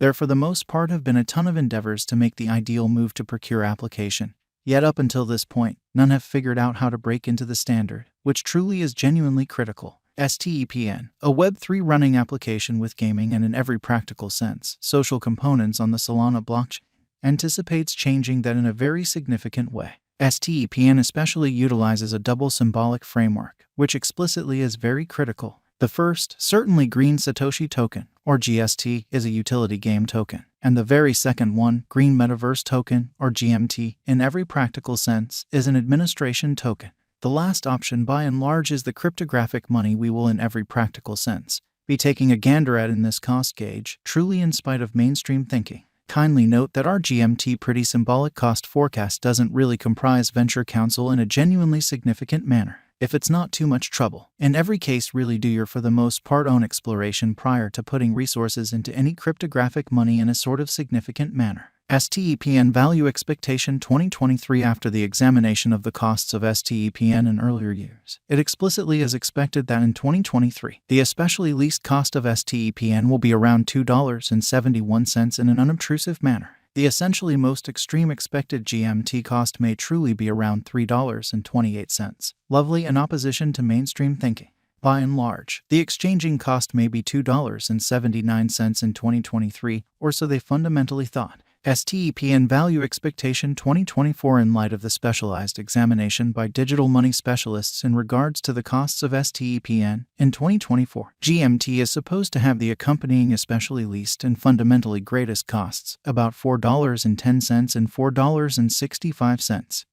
There for the most part have been a ton of endeavors to make the ideal move to procure application. Yet up until this point, none have figured out how to break into the standard, which truly is genuinely critical. STEPN, a Web3 running application with gaming and in every practical sense, social components on the Solana blockchain, anticipates changing that in a very significant way. STEPN especially utilizes a double symbolic framework, which explicitly is very critical. The first, certainly Green Satoshi Token, or GST, is a utility game token, and the very second one, Green Metaverse Token, or GMT, in every practical sense, is an administration token. The last option by and large is the cryptographic money we will in every practical sense be taking a gander at in this cost gauge, truly in spite of mainstream thinking. Kindly note that our GMT pretty symbolic cost forecast doesn't really comprise venture counsel in a genuinely significant manner. If it's not too much trouble, in every case really do your for the most part own exploration prior to putting resources into any cryptographic money in a sort of significant manner. STEPN Value Expectation 2023. After the examination of the costs of STEPN in earlier years, it explicitly is expected that in 2023, the especially least cost of STEPN will be around $2.71 in an unobtrusive manner. The essentially most extreme expected GMT cost may truly be around $3.28, lovely in opposition to mainstream thinking. By and large, the exchanging cost may be $2.79 in 2023, or so they fundamentally thought. STEPN Value Expectation 2024. In light of the specialized examination by digital money specialists in regards to the costs of STEPN in 2024, GMT is supposed to have the accompanying especially least and fundamentally greatest costs, about $4.10 and $4.65.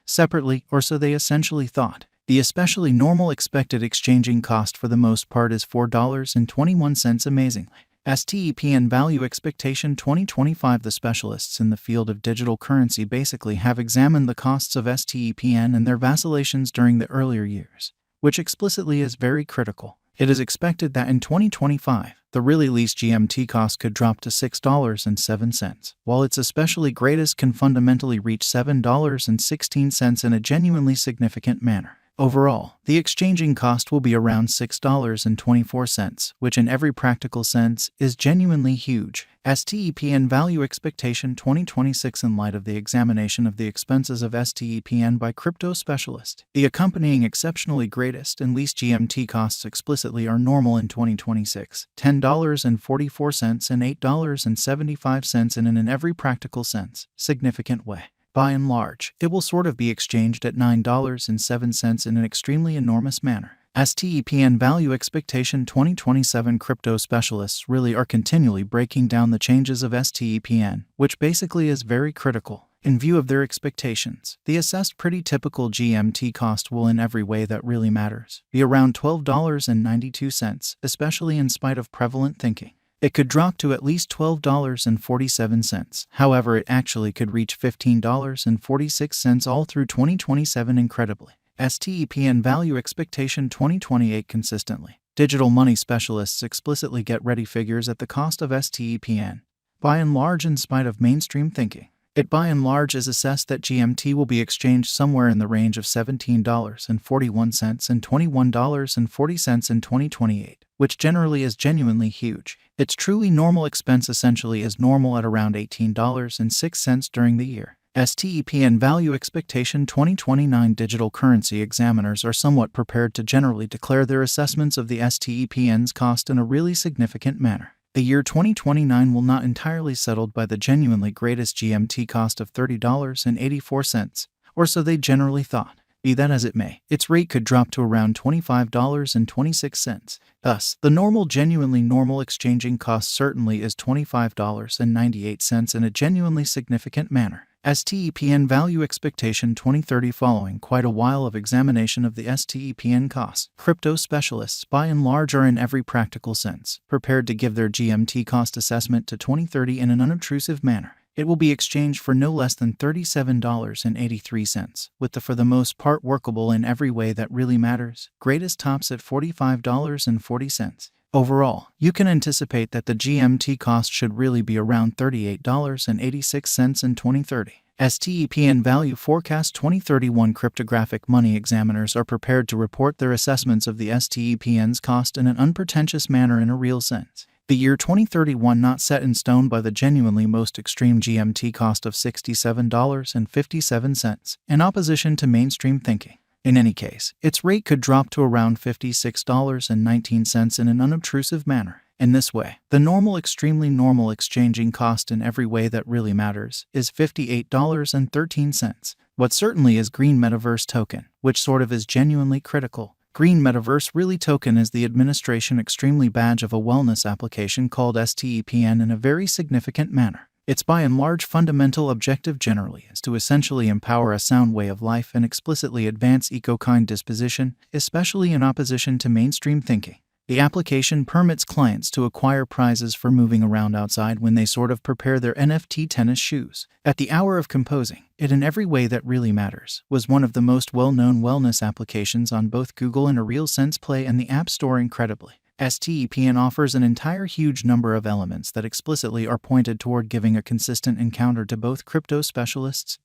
Separately, or so they essentially thought, the especially normal expected exchanging cost for the most part is $4.21 amazingly. STEPN Value Expectation 2025. The specialists in the field of digital currency basically have examined the costs of STEPN and their vacillations during the earlier years, which explicitly is very critical. It is expected that in 2025, the really least GMT cost could drop to $6.07, while its especially greatest can fundamentally reach $7.16 in a genuinely significant manner. Overall, the exchanging cost will be around $6.24, which in every practical sense is genuinely huge. STEPN Value Expectation 2026. In light of the examination of the expenses of STEPN by crypto specialists, the accompanying exceptionally greatest and least GMT costs explicitly are normal in 2026, $10.44 and $8.75 in an every practical sense, significant way. By and large, it will sort of be exchanged at $9.07 in an extremely enormous manner. STEPN Value Expectation 2027. Crypto specialists really are continually breaking down the changes of STEPN, which basically is very critical. In view of their expectations, the assessed pretty typical GMT cost will in every way that really matters be around $12.92, especially in spite of prevalent thinking. It could drop to at least $12.47. However, it actually could reach $15.46 all through 2027 incredibly. STEPN Value Expectation 2028. Consistently, digital money specialists explicitly get ready figures at the cost of STEPN. By and large, in spite of mainstream thinking, it by and large is assessed that GMT will be exchanged somewhere in the range of $17.41 and $21.40 in 2028, which generally is genuinely huge. Its truly normal expense essentially is normal at around $18.06 during the year. STEPN Value Expectation 2029. Digital currency examiners are somewhat prepared to generally declare their assessments of the STEPN's cost in a really significant manner. The year 2029 will not entirely settled by the genuinely greatest GMT cost of $30.84, or so they generally thought. Be that as it may, its rate could drop to around $25.26. Thus, the genuinely normal exchanging cost certainly is $25.98 in a genuinely significant manner. STEPN Value Expectation 2030. Following quite a while of examination of the STEPN costs, crypto specialists by and large are in every practical sense prepared to give their GMT cost assessment to 2030 in an unobtrusive manner. It will be exchanged for no less than $37.83, with the for the most part workable in every way that really matters, greatest tops at $45.40. Overall, you can anticipate that the GMT cost should really be around $38.86 in 2030. STEPN Value Forecast 2031. Cryptographic money examiners are prepared to report their assessments of the STEPN's cost in an unpretentious manner in a real sense. The year 2031 not set in stone by the genuinely most extreme GMT cost of $67.57, in opposition to mainstream thinking. In any case, its rate could drop to around $56.19 in an unobtrusive manner. In this way, the normal extremely normal exchanging cost in every way that really matters is $58.13. What certainly is green metaverse token, which sort of is genuinely critical. Green metaverse really token is the administration extremely badge of a wellness application called stepn in a very significant manner. Its by and large fundamental objective generally is to essentially empower a sound way of life and explicitly advance eco-kind disposition, especially in opposition to mainstream thinking. The application permits clients to acquire prizes for moving around outside when they sort of prepare their NFT tennis shoes. At the hour of composing, it in every way that really matters was one of the most well-known wellness applications on both Google and a real sense Play and the App Store incredibly. STEPN offers an entire huge number of elements that explicitly are pointed toward giving a consistent encounter to both crypto specialists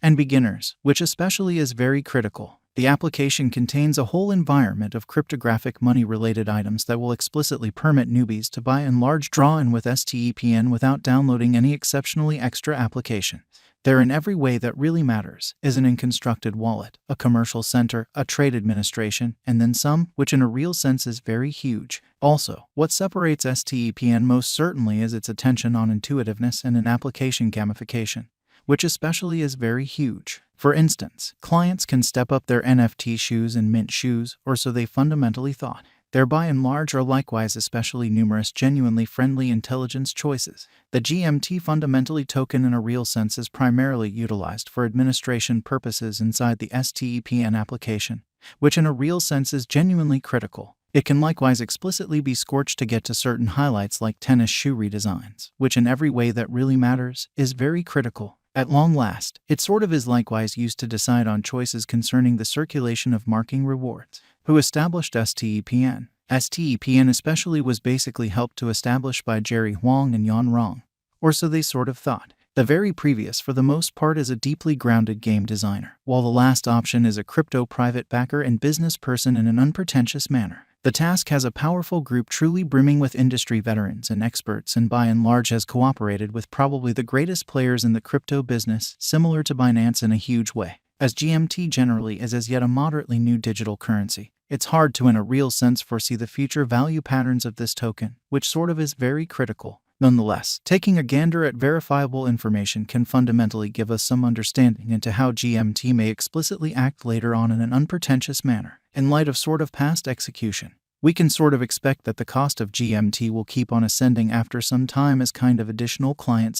and beginners, which especially is very critical. The application contains a whole environment of cryptographic money-related items that will explicitly permit newbies to by and large draw in with STEPN without downloading any exceptionally extra application. There in every way that really matters is an unconstructed wallet, a commercial center, a trade administration, and then some, which in a real sense is very huge. Also, what separates STEPN most certainly is its attention on intuitiveness and an application gamification, which especially is very huge. For instance, clients can step up their NFT shoes and mint shoes, or so they fundamentally thought. There by and large are likewise especially numerous genuinely friendly intelligence choices. The GMT fundamentally token in a real sense is primarily utilized for administration purposes inside the STEPN application, which in a real sense is genuinely critical. It can likewise explicitly be scorched to get to certain highlights like tennis shoe redesigns, which in every way that really matters is very critical. At long last, it sort of is likewise used to decide on choices concerning the circulation of marking rewards. Who established STEPN? STEPN especially was basically helped to establish by Jerry Huang and Yan Rong, or so they sort of thought. The very previous for the most part is a deeply grounded game designer, while the last option is a crypto private backer and business person in an unpretentious manner. The task has a powerful group truly brimming with industry veterans and experts and by and large has cooperated with probably the greatest players in the crypto business, similar to Binance in a huge way. As GMT generally is as yet a moderately new digital currency, it's hard to in a real sense foresee the future value patterns of this token, which sort of is very critical. Nonetheless, taking a gander at verifiable information can fundamentally give us some understanding into how GMT may explicitly act later on in an unpretentious manner. In light of sort of past execution, we can sort of expect that the cost of GMT will keep on ascending after some time as kind of additional clients